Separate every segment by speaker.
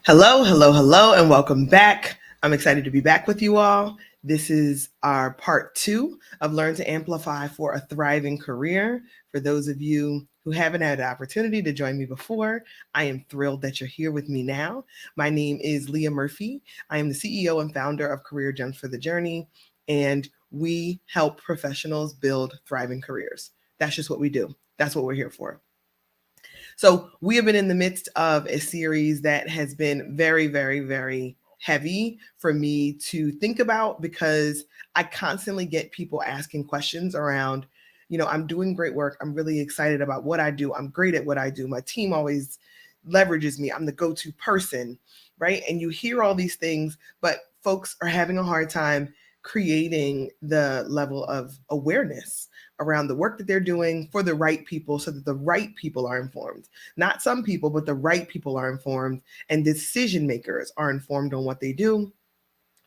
Speaker 1: Hello, hello, hello, and welcome back. I'm excited to be back with you all. This is our part 2 of Learn to Amplify for a Thriving Career. For those of you who haven't had the opportunity to join me before, I am thrilled that you're here with me now. My name is Leah Murphy. I am the CEO and founder of Career Gems for the Journey, and we help professionals build thriving careers. That's just what we do. That's what we're here for. So we have been in the midst of a series that has been very, very, very heavy for me to think about because I constantly get people asking questions around, I'm doing great work. I'm really excited about what I do. I'm great at what I do. My team always leverages me. I'm the go-to person, right? And you hear all these things, but folks are having a hard time creating the level of awareness around the work that they're doing for the right people so that the right people are informed. Not some people, but the right people are informed and decision makers are informed on what they do.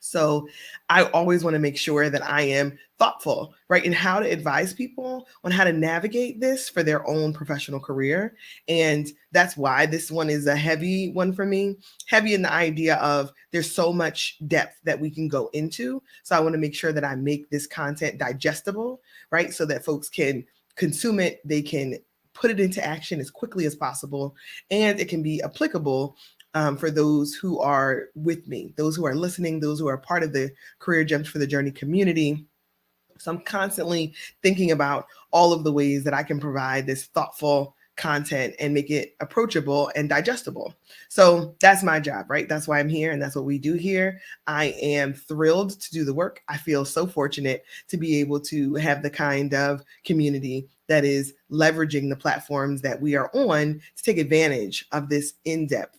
Speaker 1: So I always want to make sure that I am thoughtful, right, in how to advise people on how to navigate this for their own professional career. And that's why this one is a heavy one for me, heavy in the idea of there's so much depth that we can go into. So I want to make sure that I make this content digestible, right, so that folks can consume it, they can put it into action as quickly as possible, and it can be applicable for those who are with me, those who are listening, those who are part of the Career Gems for the Journey community. So I'm constantly thinking about all of the ways that I can provide this thoughtful content and make it approachable and digestible. So that's my job, right? That's why I'm here and that's what we do here. I am thrilled to do the work. I feel so fortunate to be able to have the kind of community that is leveraging the platforms that we are on to take advantage of this in-depth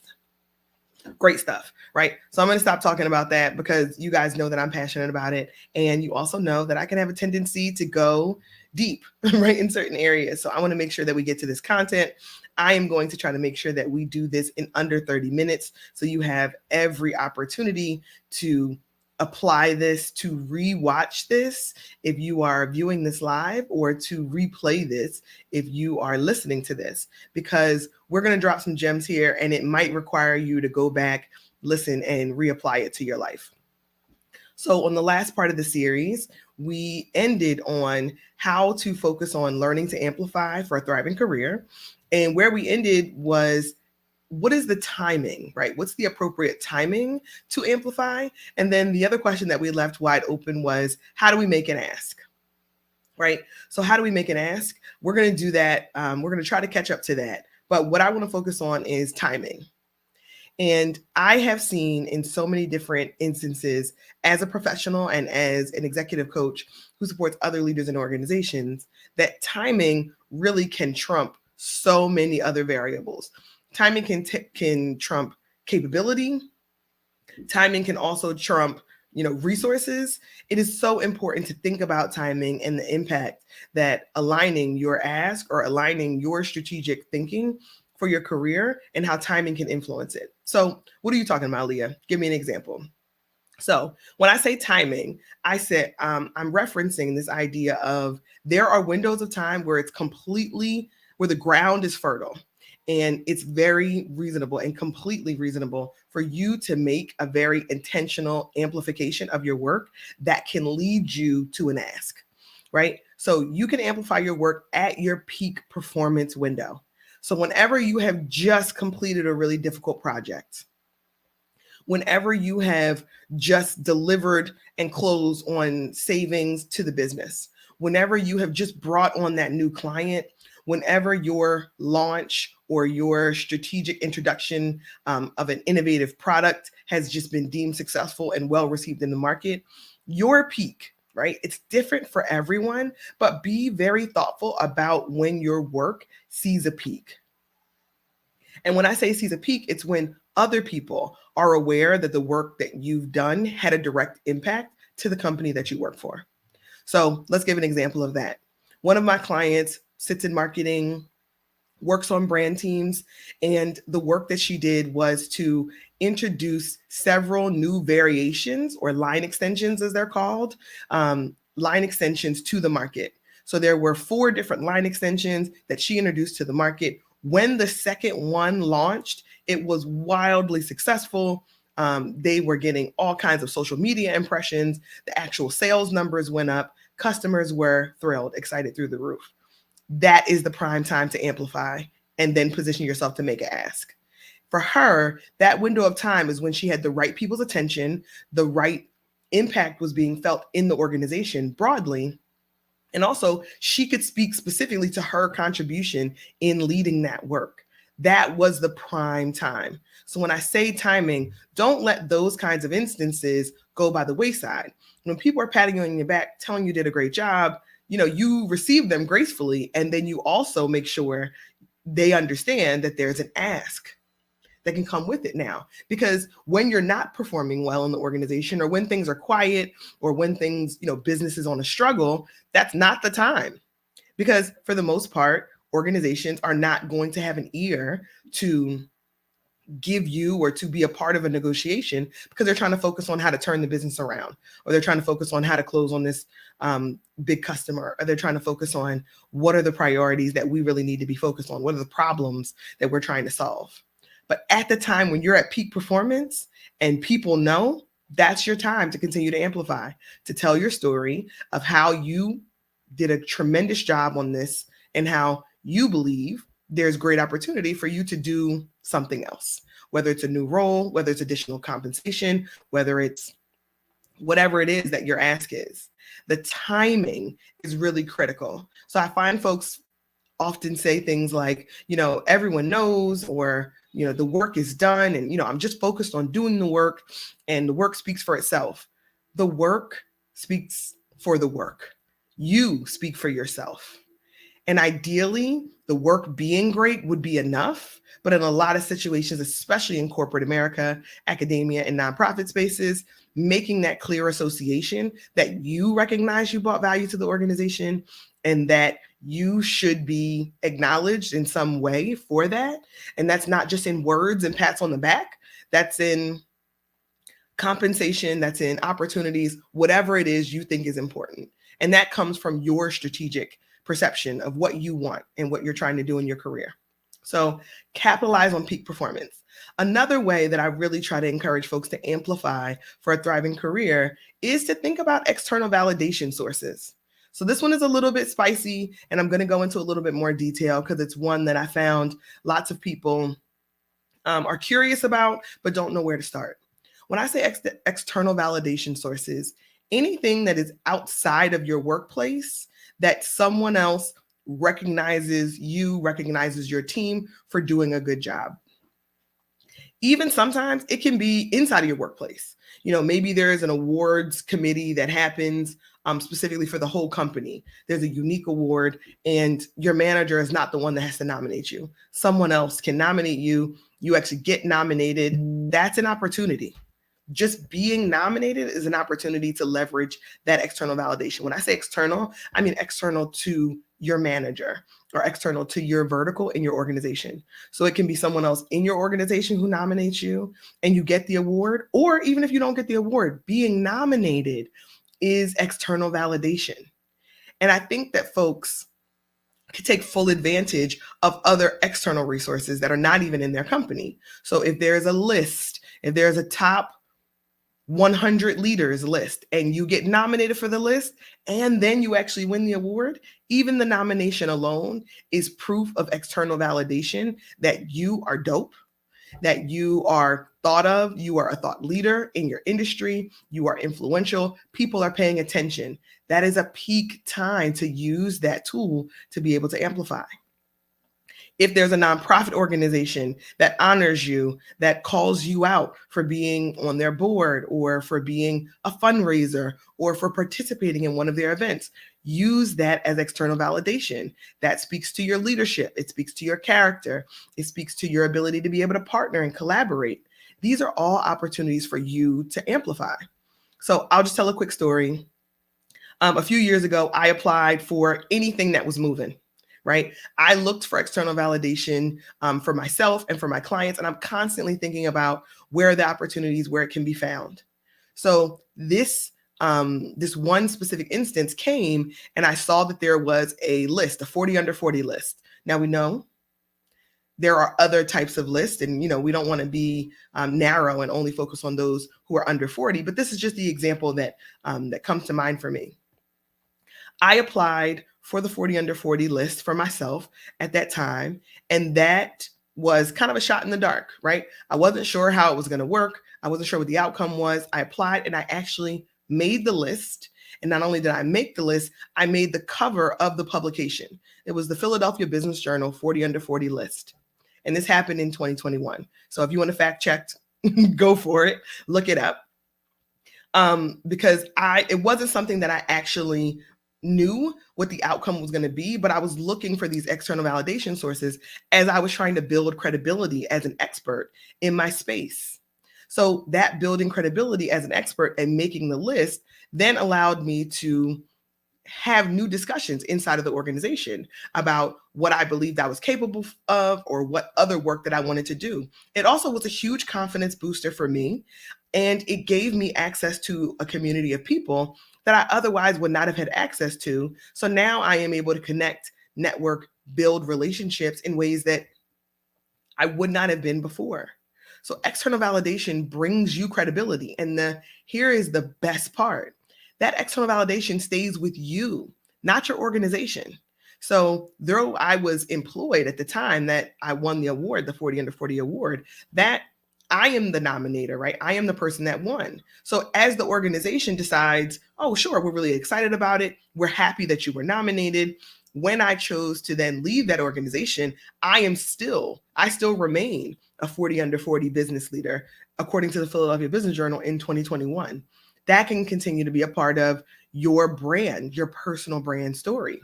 Speaker 1: great stuff, right? So I'm going to stop talking about that because you guys know that I'm passionate about it. And you also know that I can have a tendency to go deep, right, in certain areas. So I want to make sure that we get to this content. I am going to try to make sure that we do this in under 30 minutes. So you have every opportunity to apply this, to rewatch this if you are viewing this live, or to replay this if you are listening to this, because we're going to drop some gems here and it might require you to go back, listen, and reapply it to your life. So on the last part of the series, we ended on how to focus on learning to amplify for a thriving career. And where we ended was, what is the timing, right? What's the appropriate timing to amplify? And then the other question that we left wide open was, how do we make an ask? Right? So how do we make an ask? We're going to do that. We're going to try to catch up to that. But what I want to focus on is timing. And I have seen in so many different instances as a professional and as an executive coach who supports other leaders and organizations that timing really can trump so many other variables. Timing can trump capability. Timing can also trump, resources. It is so important to think about timing and the impact that aligning your ask or aligning your strategic thinking for your career and how timing can influence it. So what are you talking about, Leah? Give me an example. So when I say timing, I said I'm referencing this idea of there are windows of time where where the ground is fertile. And it's very reasonable and completely reasonable for you to make a very intentional amplification of your work that can lead you to an ask, right? So you can amplify your work at your peak performance window. So whenever you have just completed a really difficult project, whenever you have just delivered and closed on savings to the business, whenever you have just brought on that new client, whenever your launch or your strategic introduction of an innovative product has just been deemed successful and well received in the market, your peak, right? It's different for everyone, but be very thoughtful about when your work sees a peak. And when I say sees a peak, it's when other people are aware that the work that you've done had a direct impact to the company that you work for. So let's give an example of that. One of my clients sits in marketing, works on brand teams, and the work that she did was to introduce several new variations or line extensions, as they're called, line extensions to the market. So there were 4 different line extensions that she introduced to the market. When the second one launched, It was wildly successful. They were getting all kinds of social media impressions. The actual sales numbers went up. Customers were thrilled, excited through the roof. That is the prime time to amplify and then position yourself to make an ask. For her, that window of time is when she had the right people's attention, the right impact was being felt in the organization broadly. And also, she could speak specifically to her contribution in leading that work. That was the prime time. So when I say timing, don't let those kinds of instances go by the wayside. When people are patting you on your back, telling you did a great job, you receive them gracefully, and then you also make sure they understand that there's an ask that can come with it now. Because when you're not performing well in the organization, or when things are quiet, or when things, business is on a struggle, that's not the time. Because for the most part, organizations are not going to have an ear to give you or to be a part of a negotiation, because they're trying to focus on how to turn the business around, or they're trying to focus on how to close on this big customer, or they're trying to focus on what are the priorities that we really need to be focused on, what are the problems that we're trying to solve. But at the time when you're at peak performance and people know, that's your time to continue to amplify, to tell your story of how you did a tremendous job on this and how you believe there's great opportunity for you to do something else, whether it's a new role, whether it's additional compensation, whether it's whatever it is that your ask is. The timing is really critical. So I find folks often say things like, everyone knows, or, the work is done, and, I'm just focused on doing the work, and the work speaks for itself. The work speaks for the work. You speak for yourself. And ideally, the work being great would be enough. But in a lot of situations, especially in corporate America, academia, and nonprofit spaces, making that clear association that you recognize you brought value to the organization and that you should be acknowledged in some way for that. And that's not just in words and pats on the back. That's in compensation, that's in opportunities, whatever it is you think is important. And that comes from your strategic perception of what you want and what you're trying to do in your career. So capitalize on peak performance. Another way that I really try to encourage folks to amplify for a thriving career is to think about external validation sources. So this one is a little bit spicy, and I'm going to go into a little bit more detail because it's one that I found lots of people are curious about, but don't know where to start. When I say external validation sources, anything that is outside of your workplace that someone else recognizes you, recognizes your team for doing a good job. Even sometimes it can be inside of your workplace. Maybe there is an awards committee that happens specifically for the whole company. There's a unique award, and your manager is not the one that has to nominate you. Someone else can nominate you. You actually get nominated. That's an opportunity. Just being nominated is an opportunity to leverage that external validation. When I say external, I mean external to your manager or external to your vertical in your organization. So it can be someone else in your organization who nominates you and you get the award, or even if you don't get the award, being nominated is external validation. And I think that folks can take full advantage of other external resources that are not even in their company. So if there's a list, if there's a top 100 leaders list and you get nominated for the list and then you actually win the award, even the nomination alone is proof of external validation that you are dope, that you are thought of, you are a thought leader in your industry, you are influential, people are paying attention. That is a peak time to use that tool to be able to amplify. If there's a nonprofit organization that honors you, that calls you out for being on their board or for being a fundraiser or for participating in one of their events, use that as external validation. That speaks to your leadership. It speaks to your character. It speaks to your ability to be able to partner and collaborate. These are all opportunities for you to amplify. So I'll just tell a quick story. A few years ago, I applied for anything that was moving. Right? I looked for external validation for myself and for my clients, and I'm constantly thinking about where are the opportunities where it can be found. So this one specific instance came, and I saw that there was a list, a 40 under 40 list. Now we know there are other types of lists, and we don't want to be narrow and only focus on those who are under 40, but this is just the example that comes to mind for me. I applied for the 40 under 40 list for myself at that time, and that was kind of a shot in the dark, right? I wasn't sure how it was going to work. I wasn't sure what the outcome was. I applied and I actually made the list. And not only did I make the list, I made the cover of the publication. It was the Philadelphia Business Journal 40 under 40 list. And this happened in 2021. So if you want to fact check, go for it, look it up. Because it wasn't something that I actually knew what the outcome was going to be, but I was looking for these external validation sources as I was trying to build credibility as an expert in my space. So that building credibility as an expert and making the list then allowed me to have new discussions inside of the organization about what I believed I was capable of or what other work that I wanted to do. It also was a huge confidence booster for me, and it gave me access to a community of people that I otherwise would not have had access to. So now I am able to connect, network, build relationships in ways that I would not have been before. So external validation brings you credibility. And here is the best part. That external validation stays with you, not your organization. So though I was employed at the time that I won the award, the 40 under 40 award, that I am the nominator, right? I am the person that won. So as the organization decides, oh, sure, we're really excited about it. We're happy that you were nominated. When I chose to then leave that organization, I still remain a 40 under 40 business leader, according to the Philadelphia Business Journal in 2021. That can continue to be a part of your brand, your personal brand story.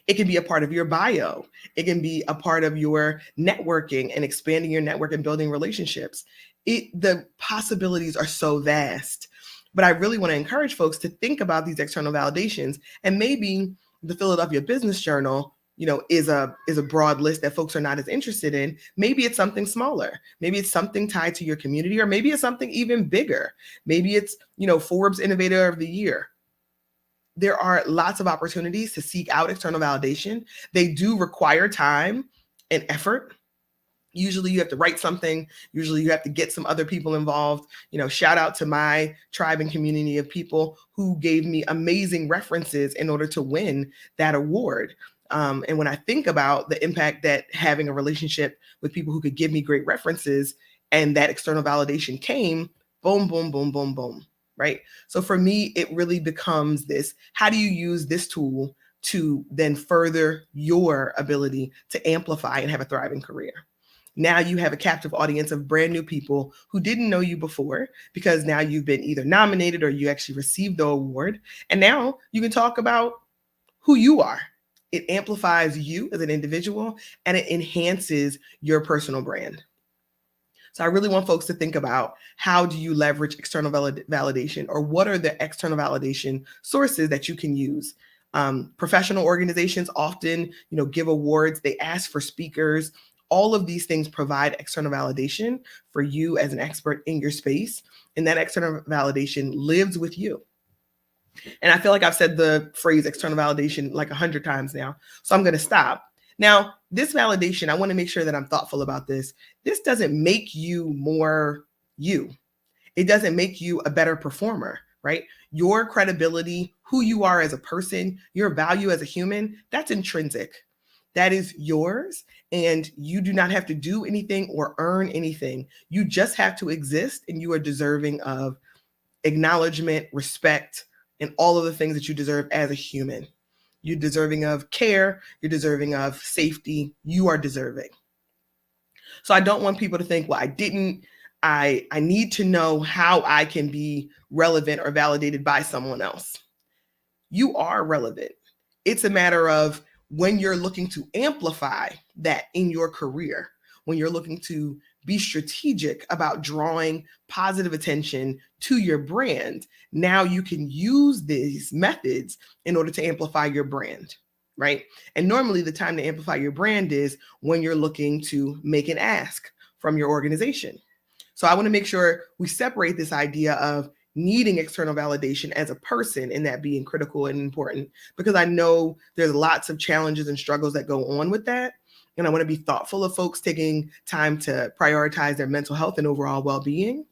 Speaker 1: It can be a part of your bio. It can be a part of your networking and expanding your network and building relationships. The possibilities are so vast. But I really want to encourage folks to think about these external validations. And maybe the Philadelphia Business Journal, is a broad list that folks are not as interested in. Maybe it's something smaller. Maybe it's something tied to your community, or maybe it's something even bigger. Maybe it's, Forbes Innovator of the Year. There are lots of opportunities to seek out external validation. They do require time and effort. Usually you have to write something. Usually you have to get some other people involved. Shout out to my tribe and community of people who gave me amazing references in order to win that award. And when I think about the impact that having a relationship with people who could give me great references and that external validation came, boom, boom, boom, boom, boom. Right? So for me, it really becomes this: how do you use this tool to then further your ability to amplify and have a thriving career? Now you have a captive audience of brand new people who didn't know you before, because now you've been either nominated or you actually received the award. And now you can talk about who you are. It amplifies you as an individual and it enhances your personal brand. So I really want folks to think about, how do you leverage external validation, or what are the external validation sources that you can use? Professional organizations often, give awards. They ask for speakers. All of these things provide external validation for you as an expert in your space. And that external validation lives with you. And I feel like I've said the phrase external validation like 100 times now. So I'm going to stop. Now, this validation, I want to make sure that I'm thoughtful about this. This doesn't make you more you. It doesn't make you a better performer, right? Your credibility, who you are as a person, your value as a human, that's intrinsic. That is yours, and you do not have to do anything or earn anything. You just have to exist, and you are deserving of acknowledgement, respect, and all of the things that you deserve as a human. You're deserving of care. You're deserving of safety. You are deserving. So I don't want people to think, well, I need to know how I can be relevant or validated by someone else. You are relevant. It's a matter of when you're looking to amplify that in your career, when you're looking to be strategic about drawing positive attention to your brand, now you can use these methods in order to amplify your brand, right? And normally the time to amplify your brand is when you're looking to make an ask from your organization. So I want to make sure we separate this idea of needing external validation as a person and that being critical and important, because I know there's lots of challenges and struggles that go on with that. and I want to be thoughtful of folks taking time to prioritize their mental health and overall well-being.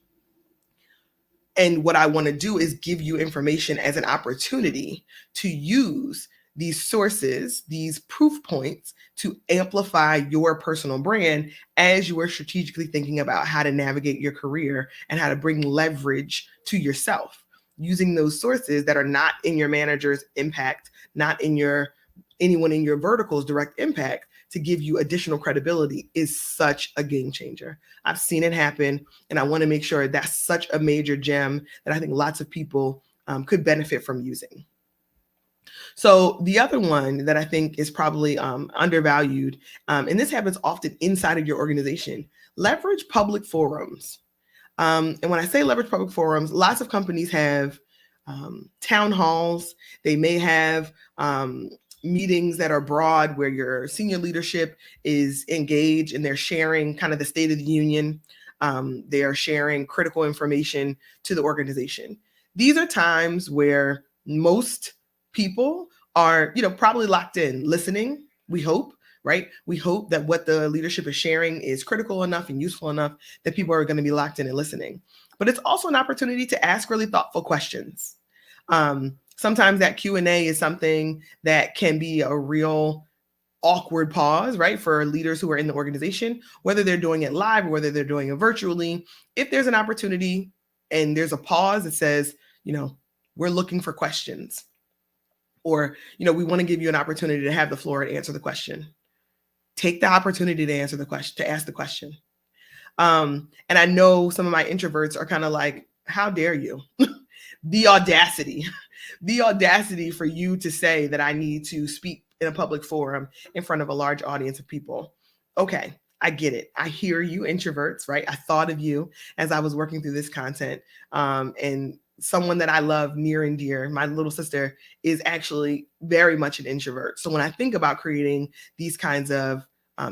Speaker 1: And what I want to do is give you information as an opportunity to use these sources, these proof points to amplify your personal brand as you are strategically thinking about how to navigate your career and how to bring leverage to yourself using those sources that are not in your manager's impact, not in anyone in your vertical's direct impact, to give you additional credibility is such a game changer. I've seen it happen, and I want to make sure that's such a major gem that I think lots of people could benefit from using. So the other one that I think is probably undervalued, and this happens often inside of your organization, leverage public forums. And when I say leverage public forums, lots of companies have town halls. They may have meetings that are broad where your senior leadership is engaged and they're sharing kind of the state of the union. They are sharing critical information to the organization. These are times where most people are, probably locked in, listening, we hope, right? We hope that what the leadership is sharing is critical enough and useful enough that people are going to be locked in and listening. But it's also an opportunity to ask really thoughtful questions. Sometimes that Q&A is something that can be a real awkward pause, right? For leaders who are in the organization, whether they're doing it live or whether they're doing it virtually. If there's an opportunity and there's a pause that says, we're looking for questions, or, we want to give you an opportunity to have the floor and answer the question. Take the opportunity to answer the question, to ask the question. And I know some of my introverts are kind of like, how dare you? The audacity for you to say that I need to speak in a public forum in front of a large audience of people. Okay, I get it. I hear you, introverts, right? I thought of you as I was working through this content. And someone that I love near and dear, my little sister, is actually very much an introvert. So when I think about creating these kinds of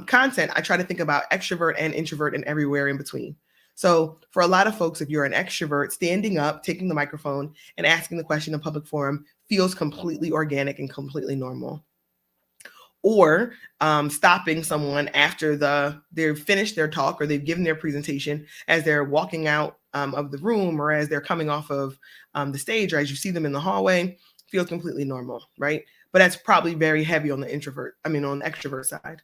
Speaker 1: content, I try to think about extrovert and introvert and everywhere in between. So for a lot of folks, if you're an extrovert, standing up, taking the microphone and asking the question in public forum feels completely organic and completely normal. Or stopping someone after they've finished their talk or they've given their presentation as they're walking out of the room or as they're coming off of the stage or as you see them in the hallway feels completely normal, right? But that's probably very heavy on the extrovert side.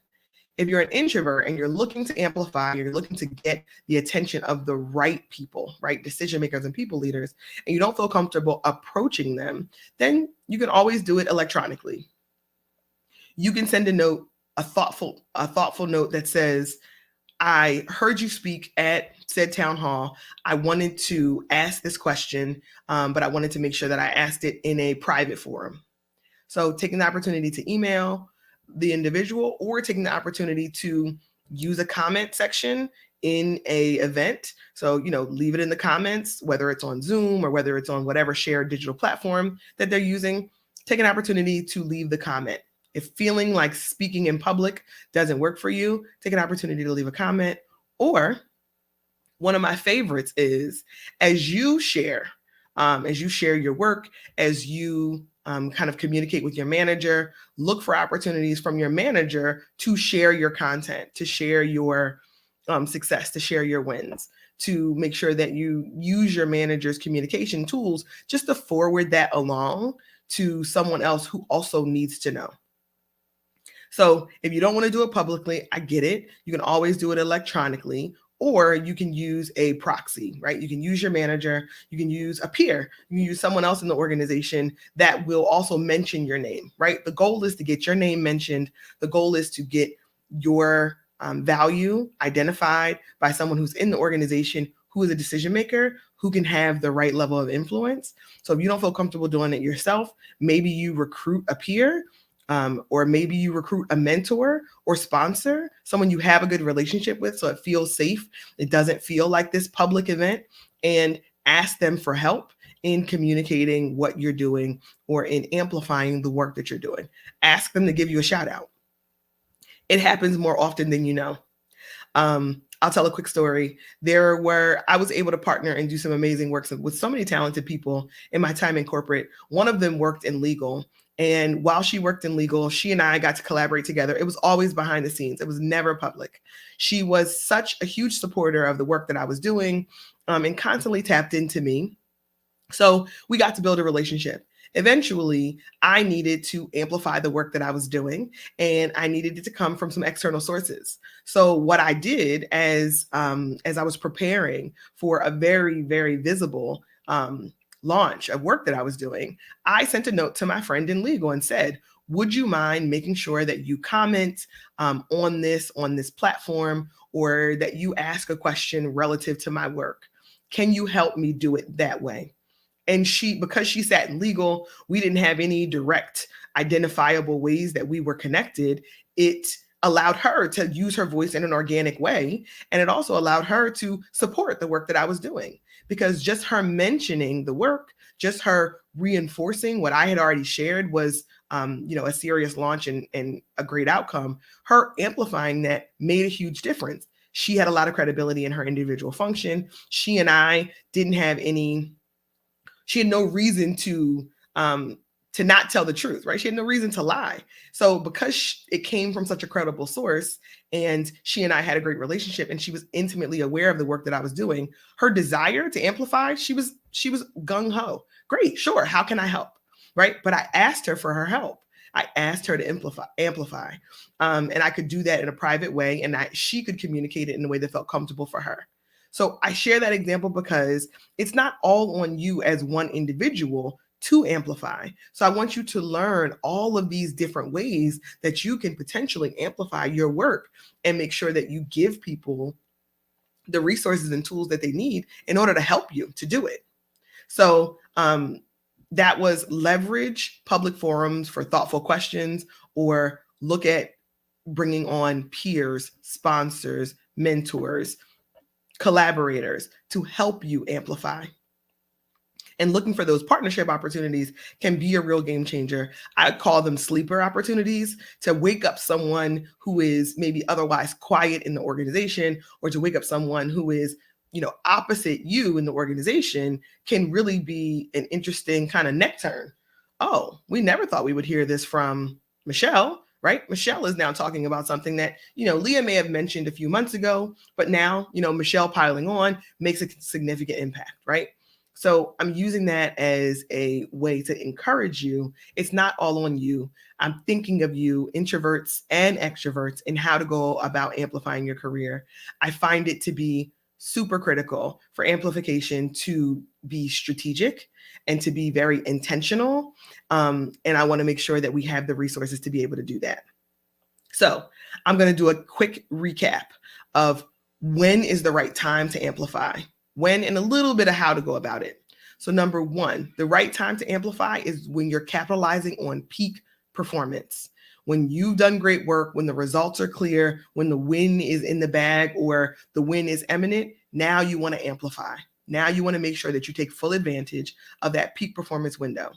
Speaker 1: If you're an introvert and you're looking to amplify, you're looking to get the attention of the right people, right? Decision makers and people leaders, and you don't feel comfortable approaching them, then you can always do it electronically. You can send a note, a thoughtful note that says, I heard you speak at said town hall. I wanted to ask this question, but I wanted to make sure that I asked it in a private forum. So taking the opportunity to email the individual or taking the opportunity to use a comment section in a event. So, leave it in the comments, whether it's on Zoom or whether it's on whatever shared digital platform that they're using, take an opportunity to leave the comment. If feeling like speaking in public doesn't work for you, take an opportunity to leave a comment. Or one of my favorites is as you share your work, as you kind of communicate with your manager, look for opportunities from your manager to share your content, to share your success, to share your wins, to make sure that you use your manager's communication tools just to forward that along to someone else who also needs to know. So if you don't want to do it publicly, I get it. You can always do it electronically, or you can use a proxy, right? You can use your manager, you can use a peer, you can use someone else in the organization that will also mention your name, right? The goal is to get your name mentioned. The goal is to get your value identified by someone who's in the organization, who is a decision maker, who can have the right level of influence. So if you don't feel comfortable doing it yourself, maybe you recruit a peer, or maybe you recruit a mentor or sponsor, someone you have a good relationship with so it feels safe. It doesn't feel like this public event, and ask them for help in communicating what you're doing or in amplifying the work that you're doing. Ask them to give you a shout out. It happens more often than you know. I'll tell a quick story. I was able to partner and do some amazing work with so many talented people in my time in corporate. One of them worked in legal. And while she worked in legal, she and I got to collaborate together. It was always behind the scenes. It was never public. She was such a huge supporter of the work that I was doing, and constantly tapped into me. So we got to build a relationship. Eventually, I needed to amplify the work that I was doing, and I needed it to come from some external sources. So what I did as I was preparing for a very, very visible launch of work that I was doing, I sent a note to my friend in legal and said, "Would you mind making sure that you comment on this platform, or that you ask a question relative to my work? Can you help me do it that way?" And because she sat in legal, we didn't have any direct identifiable ways that we were connected. It allowed her to use her voice in an organic way. And it also allowed her to support the work that I was doing, because just her mentioning the work, just her reinforcing what I had already shared was, a serious launch and a great outcome. Her amplifying that made a huge difference. She had a lot of credibility in her individual function. She and I didn't have any she had no reason to not tell the truth, right? She had no reason to lie. So because it came from such a credible source, and she and I had a great relationship, and she was intimately aware of the work that I was doing, her desire to amplify, she was gung ho. Great, sure. How can I help? Right? But I asked her for her help. I asked her to amplify, and I could do that in a private way, and she could communicate it in a way that felt comfortable for her. So I share that example because it's not all on you as one individual to amplify. So I want you to learn all of these different ways that you can potentially amplify your work, and make sure that you give people the resources and tools that they need in order to help you to do it. So that was leverage public forums for thoughtful questions, or look at bringing on peers, sponsors, mentors, collaborators to help you amplify. And looking for those partnership opportunities can be a real game changer. I call them sleeper opportunities, to wake up someone who is maybe otherwise quiet in the organization, or to wake up someone who is, opposite you in the organization, can really be an interesting kind of neck turn. Oh, we never thought we would hear this from Michelle, right? Michelle is now talking about something that, Leah may have mentioned a few months ago, but now, Michelle piling on makes a significant impact, right? So I'm using that as a way to encourage you. It's not all on you. I'm thinking of you, introverts and extroverts, and how to go about amplifying your career. I find it to be super critical for amplification to be strategic and to be very intentional. And I want to make sure that we have the resources to be able to do that. So I'm going to do a quick recap of when is the right time to amplify, when, and a little bit of how to go about it. So number one, the right time to amplify is when you're capitalizing on peak performance. When you've done great work, when the results are clear, when the win is in the bag or the win is imminent, now you want to amplify. Now you want to make sure that you take full advantage of that peak performance window.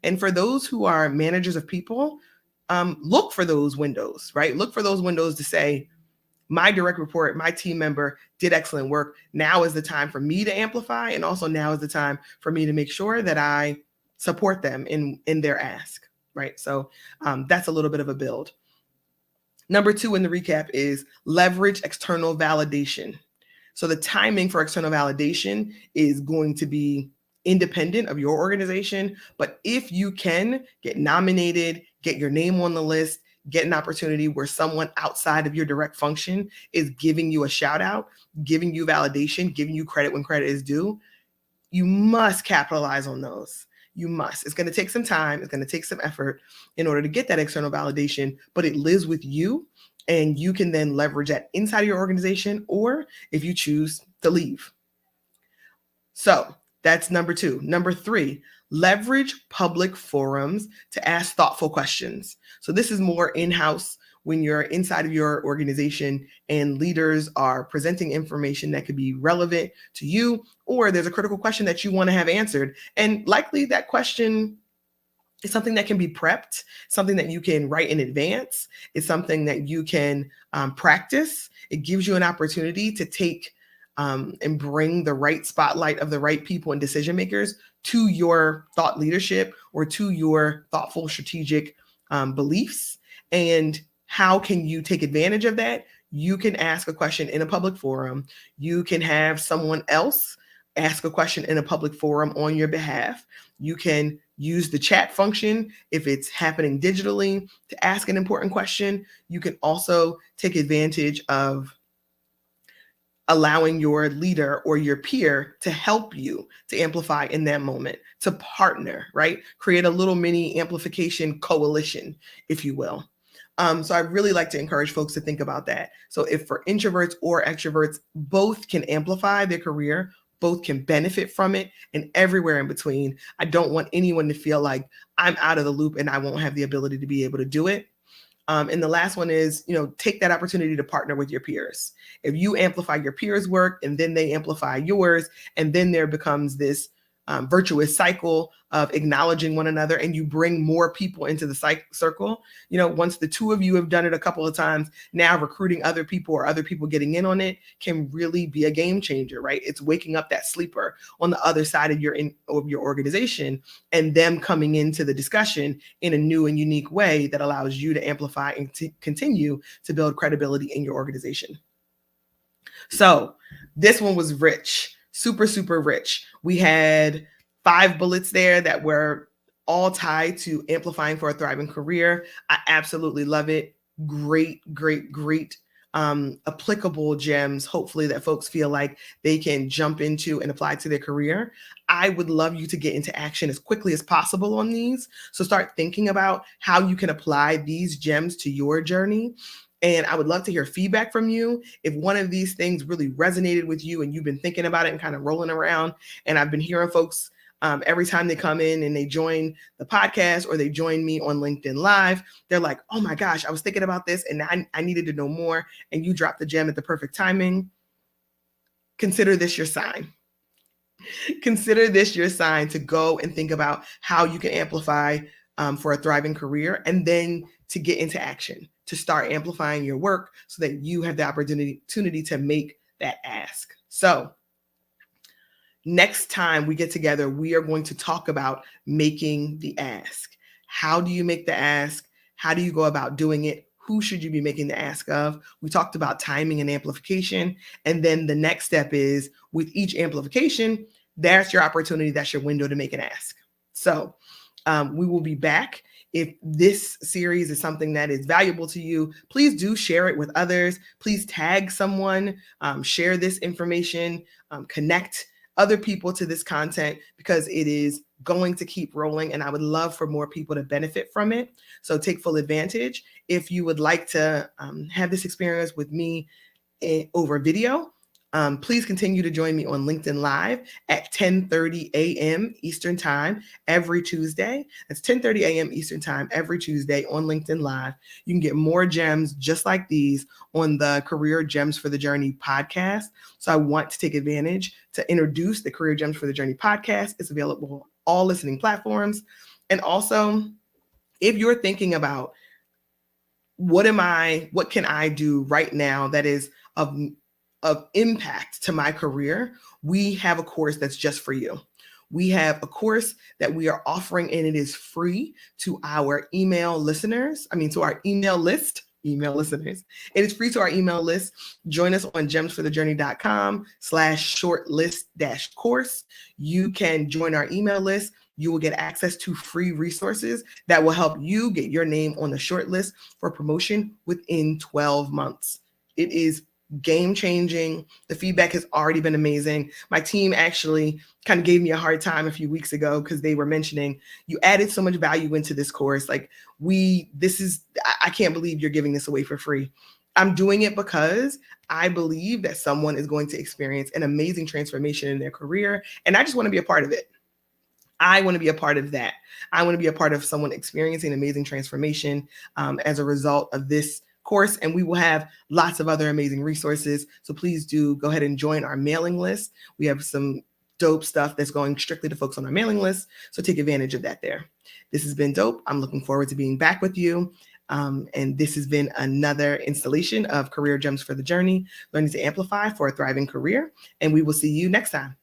Speaker 1: And for those who are managers of people, look for those windows, right? Look for those windows to say, my direct report, my team member did excellent work. Now is the time for me to amplify. And also now is the time for me to make sure that I support them in their ask, right? So that's a little bit of a build. Number two in the recap is leverage external validation. So the timing for external validation is going to be independent of your organization. But if you can get nominated, get your name on the list, get an opportunity where someone outside of your direct function is giving you a shout out, giving you validation, giving you credit when credit is due, you must capitalize on those. You must. It's going to take some time. It's going to take some effort in order to get that external validation, but it lives with you, and you can then leverage that inside of your organization, or if you choose to leave. So that's number two. Number three, leverage public forums to ask thoughtful questions. So this is more in-house when you're inside of your organization and leaders are presenting information that could be relevant to you, or there's a critical question that you want to have answered. And likely that question is something that can be prepped, something that you can write in advance. It's something that you can practice. It gives you an opportunity to take and bring the right spotlight of the right people and decision makers to your thought leadership or to your thoughtful strategic beliefs. And how can you take advantage of that? You can ask a question in a public forum. You can have someone else ask a question in a public forum on your behalf. You can use the chat function if it's happening digitally to ask an important question. You can also take advantage of allowing your leader or your peer to help you to amplify in that moment, to partner, right? Create a little mini amplification coalition, if you will. So I really like to encourage folks to think about that. So if for introverts or extroverts, both can amplify their career, both can benefit from it, and everywhere in between. I don't want anyone to feel like I'm out of the loop and I won't have the ability to be able to do it. And the last one is, take that opportunity to partner with your peers. If you amplify your peers' work and then they amplify yours, and then there becomes this virtuous cycle of acknowledging one another, and you bring more people into the circle. Once the two of you have done it a couple of times, now recruiting other people or other people getting in on it can really be a game changer, right? It's waking up that sleeper on the other side of your organization and them coming into the discussion in a new and unique way that allows you to amplify and to continue to build credibility in your organization. So this one was rich, super, super rich. We had 5 bullets there that were all tied to amplifying for a thriving career. I absolutely love it. Great, great, great applicable gems, hopefully, that folks feel like they can jump into and apply to their career. I would love you to get into action as quickly as possible on these. So start thinking about how you can apply these gems to your journey. And I would love to hear feedback from you. If one of these things really resonated with you and you've been thinking about it and kind of rolling around, and I've been hearing folks every time they come in and they join the podcast or they join me on LinkedIn Live, they're like, oh my gosh, I was thinking about this and I needed to know more. And you dropped the gem at the perfect timing. Consider this your sign. Consider this your sign to go and think about how you can amplify for a thriving career, and then to get into action, to start amplifying your work so that you have the opportunity to make that ask. So next time we get together, we are going to talk about making the ask. How do you make the ask? How do you go about doing it? Who should you be making the ask of? We talked about timing and amplification. And then the next step is, with each amplification, that's your opportunity, that's your window to make an ask. So we will be back. If this series is something that is valuable to you, please do share it with others. Please tag someone, share this information, connect other people to this content, because it is going to keep rolling and I would love for more people to benefit from it. So take full advantage. If you would like to have this experience with me over video, please continue to join me on LinkedIn Live at 10:30 a.m. Eastern Time every Tuesday. That's 10:30 a.m. Eastern Time every Tuesday on LinkedIn Live. You can get more gems just like these on the Career Gems for the Journey podcast. So I want to take advantage to introduce the Career Gems for the Journey podcast. It's available on all listening platforms. And also, if you're thinking about what can I do right now that is of impact to my career, we have a course that's just for you. We have a course that we are offering, and it is free to our email listeners. To our email listeners. It is free to our email list. Join us on gemsforthejourney.com/shortlist-course. You can join our email list. You will get access to free resources that will help you get your name on the short list for promotion within 12 months. It is game changing. The feedback has already been amazing. My team actually kind of gave me a hard time a few weeks ago because they were mentioning, you added so much value into this course. I can't believe you're giving this away for free. I'm doing it because I believe that someone is going to experience an amazing transformation in their career, and I just want to be a part of it. I want to be a part of that. I want to be a part of someone experiencing amazing transformation as a result of this course, and we will have lots of other amazing resources. So please do go ahead and join our mailing list. We have some dope stuff that's going strictly to folks on our mailing list. So take advantage of that there. This has been dope. I'm looking forward to being back with you. And this has been another installation of Career Gems for the Journey, Learning to Amplify for a Thriving Career. And we will see you next time.